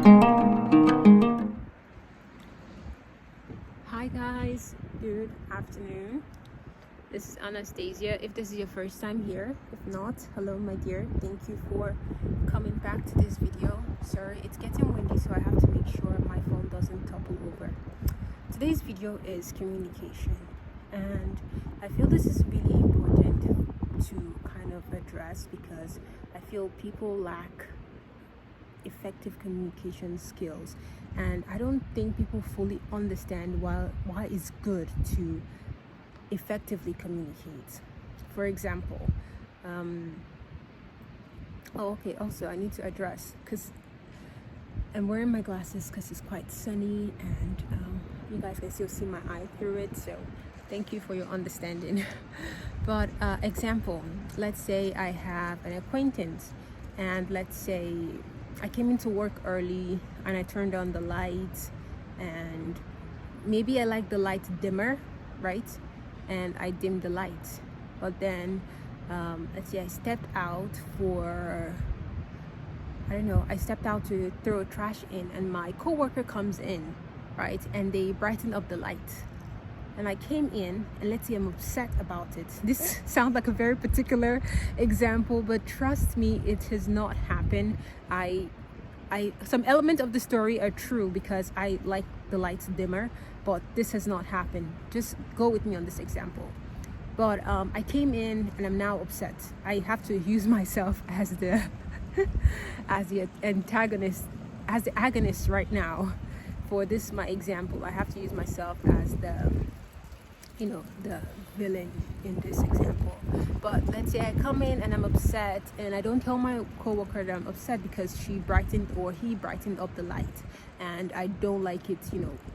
Hi guys, good afternoon. This is Anastasia. If this is your first time here, if not, hello my dear. Thank you for coming back to this video. Sorry, it's getting windy, so I have to make sure my phone doesn't topple over. Today's video is communication, and I feel this is really important to kind of address because I feel people lack effective communication skills, and I don't think people fully understand why it's good to effectively communicate. For example, also I need to address, because I'm wearing my glasses because it's quite sunny, and you guys can still see my eye through it, so thank you for your understanding. But example, let's say I have an acquaintance, and let's say I came into work early and I turned on the lights, and maybe I like the light dimmer, right? And I dimmed the lights. But then let's say I stepped out I stepped out to throw trash in, and my coworker comes in, right? And they brighten up the light. And I came in, and let's say I'm upset about it. This sounds like a very particular example, but trust me, it has not happened. Some element of the story are true because I like the lights dimmer, but this has not happened. Just go with me on this example. But I came in and I'm now upset. I have to use myself as the as the antagonist, as the agonist right now. For this my example, I have to use myself as the villain in this example. But let's say I come in and I'm upset, and I don't tell my coworker that I'm upset because he brightened up the light, and I don't like it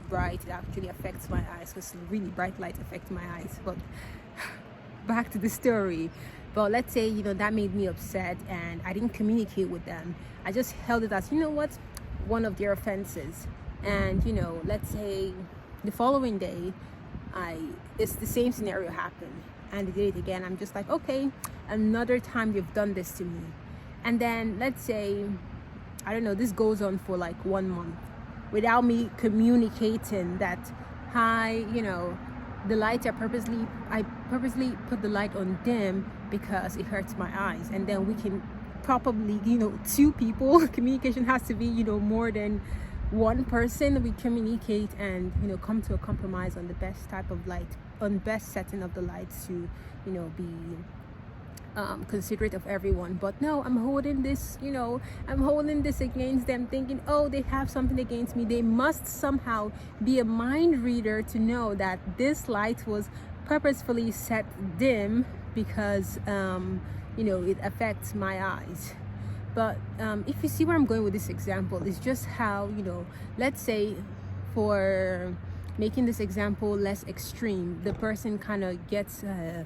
bright. It actually affects my eyes because really bright light affects my eyes. But back to the story. But let's say that made me upset, and I didn't communicate with them. I just held it as one of their offenses. And let's say the following day it's the same scenario happened, and they did it again. I'm just like, okay, another time you've done this to me. And then let's say, I don't know, this goes on for like 1 month without me communicating that, hi, the lights are I purposely put the light on dim because it hurts my eyes. And then we can probably, two people, communication has to be, more than one person. We communicate and come to a compromise on the best type of light, on best setting of the lights to be considerate of everyone. But no, I'm holding this against them, thinking, oh, they have something against me. They must somehow be a mind reader to know that this light was purposefully set dim because it affects my eyes. But if you see where I'm going with this example, it's just how, let's say, for making this example less extreme, the person kind of gets a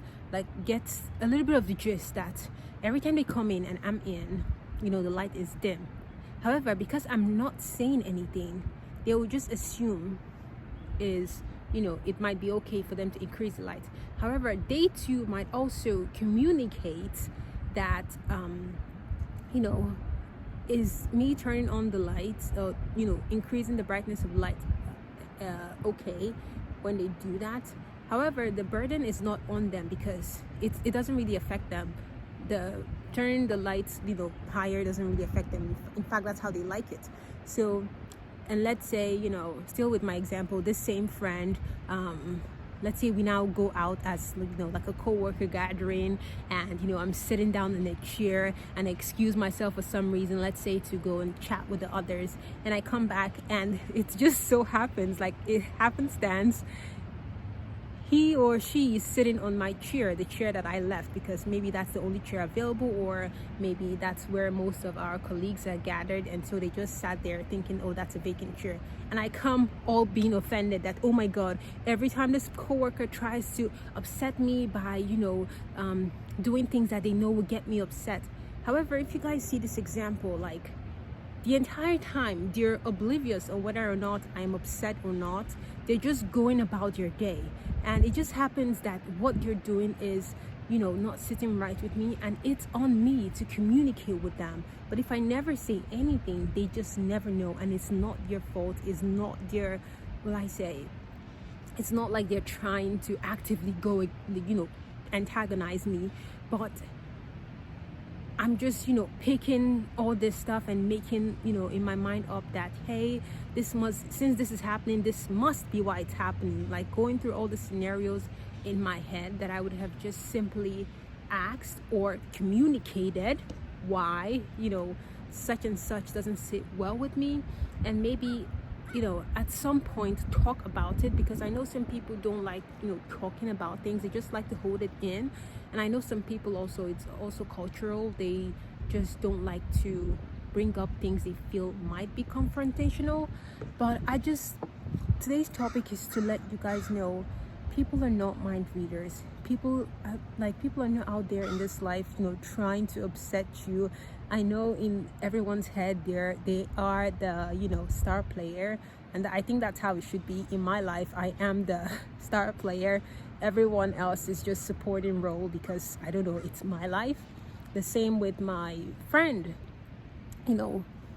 little bit of the gist that every time they come in and I'm in, the light is dim. However, because I'm not saying anything, they will just assume it might be okay for them to increase the light. However, they too might also communicate that is me turning on the lights, increasing the brightness of light, okay when they do that. However, the burden is not on them because it doesn't really affect them. The turning the lights higher doesn't really affect them. In fact, that's how they like it. So, and let's say still with my example, this same friend, let's say we now go out as like a co-worker gathering, and I'm sitting down in a chair and I excuse myself for some reason, let's say to go and chat with the others, and I come back and it just so happens, like it happenstance, he or she is sitting on my chair, the chair that I left, because maybe that's the only chair available, or maybe that's where most of our colleagues are gathered, and so they just sat there thinking, oh, that's a vacant chair. And I come all being offended that, oh my god, every time this coworker tries to upset me by doing things that they know will get me upset. However, if you guys see this example, like the entire time they're oblivious of whether or not I'm upset or not. They're just going about your day, and it just happens that what you're doing is not sitting right with me, and it's on me to communicate with them. But if I never say anything, they just never know, and it's not their fault. It's not their, well, I say, it's not like they're trying to actively go, antagonize me, but I'm just, picking all this stuff and making, in my mind up that, hey, since this is happening, this must be why it's happening. Like going through all the scenarios in my head that I would have just simply asked or communicated why, such and such doesn't sit well with me, and maybe at some point talk about it, because I know some people don't like talking about things. They just like to hold it in. And I know some people also, it's also cultural, they just don't like to bring up things they feel might be confrontational. But today's topic is to let you guys know, people are not mind readers. People are not out there in this life trying to upset you. I know in everyone's head they are the star player, and I think that's how it should be. In my life, I am the star player. Everyone else is just supporting role, because I don't know, it's my life. The same with my friend,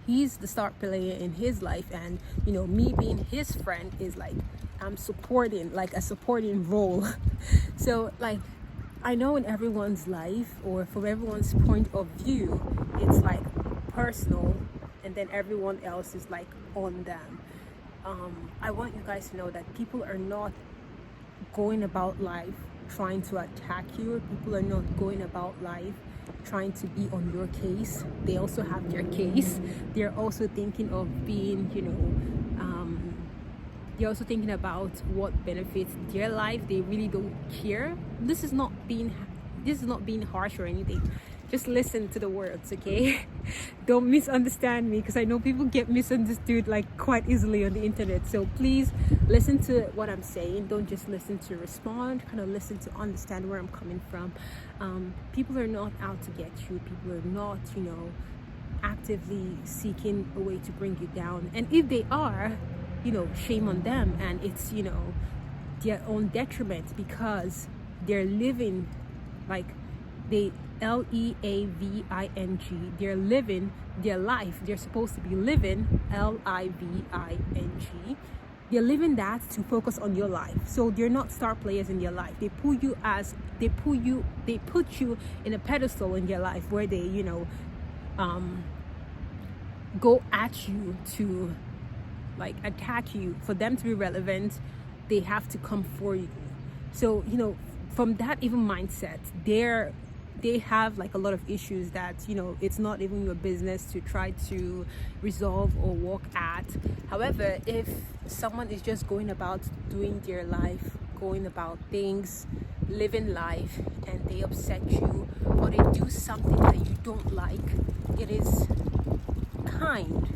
he's the star player in his life, and me being his friend is like I'm supporting, like a supporting role. So like I know in everyone's life, or from everyone's point of view, it's like personal, and then everyone else is like on them. I want you guys to know that people are not going about life trying to attack you. People are not going about life trying to be on your case. They also have their case. They're also thinking of being, they're also thinking about what benefits their life. They really don't care. This is not being harsh or anything. Just listen to the words, okay? Don't misunderstand me, because I know people get misunderstood like quite easily on the internet. So please listen to what I'm saying. Don't just listen to respond. Kind of listen to understand where I'm coming from. People are not out to get you. People are not, actively seeking a way to bring you down. And if they are, shame on them, and it's their own detriment, because they're living like LEAVING, they're living their life. They're supposed to be living LIVING. They're living that to focus on your life. So they're not star players in your life. They put you in a pedestal in your life, where they go at you to like attack you. For them to be relevant, they have to come for you. So from that even mindset, they have like a lot of issues that it's not even your business to try to resolve or work at. However, if someone is just going about doing their life, going about things, living life, and they upset you, or they do something that you don't like, it is kind,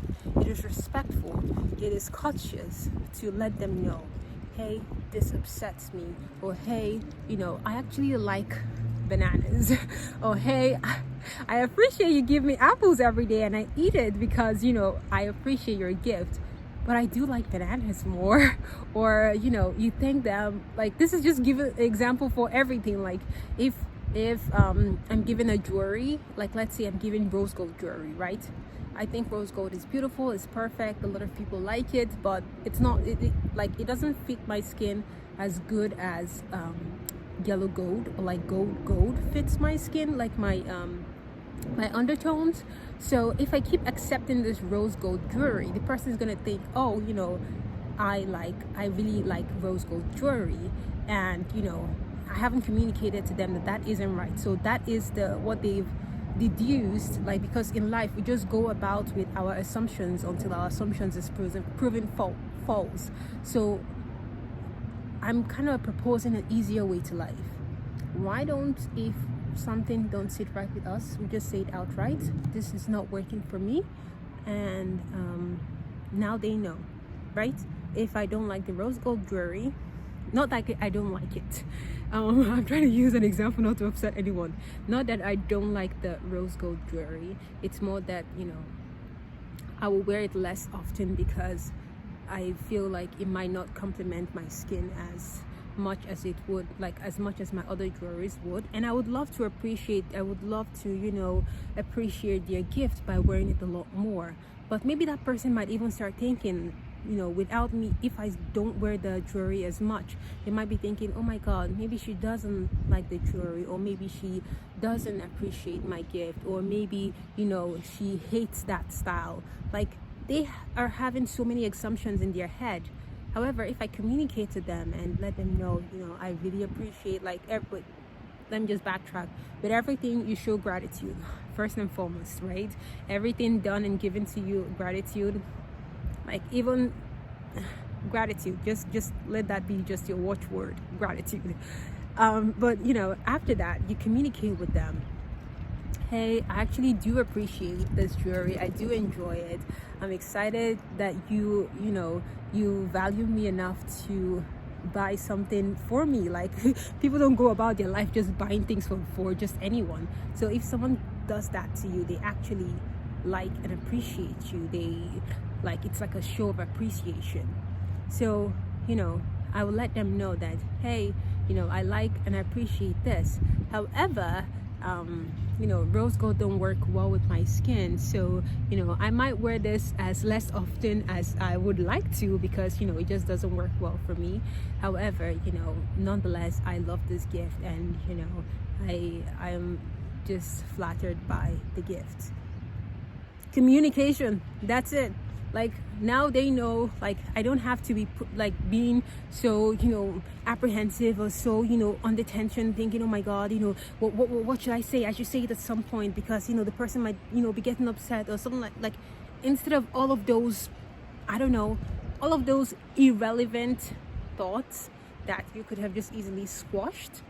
it is respectful, it is courteous to let them know, hey, this upsets me, or hey, I actually like bananas, or hey, I appreciate you give me apples every day and I eat it because I appreciate your gift, but I do like bananas more. Or you think them, like, this is just give an example for everything. Like if I'm given a jewelry, like let's say I'm giving rose gold jewelry, right? I think rose gold is beautiful, it's perfect, a lot of people like it, but it's not, it doesn't fit my skin as good as yellow gold, or like gold fits my skin, like my undertones. So if I keep accepting this rose gold jewelry, the person is gonna think, oh, I really like rose gold jewelry, and I haven't communicated to them that isn't right. So that is what they've deduced, like, because in life we just go about with our assumptions until our assumptions is proven false. So I'm kind of proposing an easier way to life. Why don't, if something don't sit right with us, we just say it outright, this is not working for me, and now they know, right? If I don't like the rose gold jewelry, not like I don't like it, I'm trying to use an example not to upset anyone, not that I don't like the rose gold jewelry, it's more that I will wear it less often, because I feel like it might not complement my skin as much as it would, like as much as my other jewelries would. And I would love to appreciate their gift by wearing it a lot more. But maybe that person might even start thinking, without me, if I don't wear the jewelry as much, they might be thinking, oh my god, maybe she doesn't like the jewelry, or maybe she doesn't appreciate my gift, or maybe she hates that style. Like, they are having so many assumptions in their head. However, if I communicate to them and let them know, I really appreciate, like, let me just backtrack. With everything, you show gratitude first and foremost, right? Everything done and given to you, gratitude. Like, even gratitude, just let that be just your watchword, gratitude. But after that, you communicate with them. Hey, I actually do appreciate this jewelry. I do enjoy it. I'm excited that you value me enough to buy something for me. Like, people don't go about their life just buying things for just anyone. So if someone does that to you, they actually like and appreciate you. It's like a show of appreciation. So I will let them know that, hey, I like and I appreciate this. However, rose gold don't work well with my skin, so I might wear this as less often as I would like to, because it just doesn't work well for me. However, nonetheless, I love this gift, and I am just flattered by the gift. Communication, that's it. Like, now they know, like, I don't have to be being so apprehensive or so under tension, thinking, oh my god, what should I say? I should say it at some point, because the person might be getting upset or something. Like instead of all of those, I don't know, all of those irrelevant thoughts that you could have just easily squashed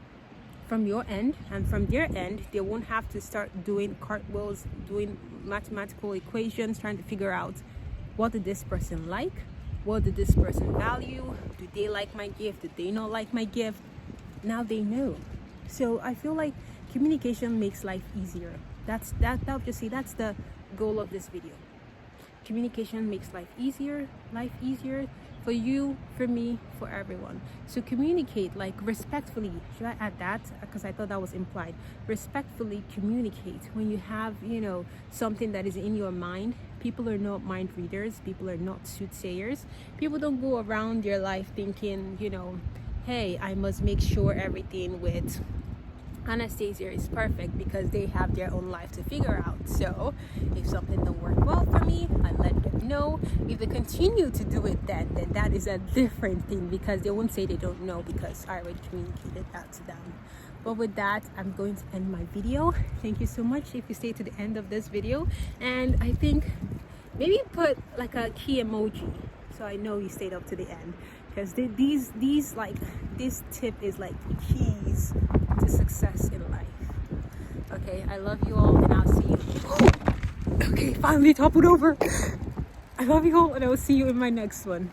from your end and from their end, they won't have to start doing cartwheels, doing mathematical equations, trying to figure out, what did this person like? What did this person value? Do they like my gift? Do they not like my gift? Now they know. So I feel like communication makes life easier. That's the goal of this video. Communication makes life easier for you, for me, for everyone. So communicate, like, respectfully. Should I add that? Because I thought that was implied. Respectfully communicate when you have something that is in your mind. People are not mind readers. People are not soothsayers. People don't go around their life thinking, hey, I must make sure everything with Anastasia is perfect, because they have their own life to figure out. So if something don't work well for me, I let them know. If they continue to do it, then that is a different thing, because they won't say they don't know, because I already communicated that to them. But with that, I'm going to end my video. Thank you so much if you stay to the end of this video, and I think maybe put like a key emoji so I know you stayed up to the end, because this tip is like keys to success in life. Okay, I love you all, and I'll see you. Okay, finally toppled over. I love you all, and I will see you in my next one.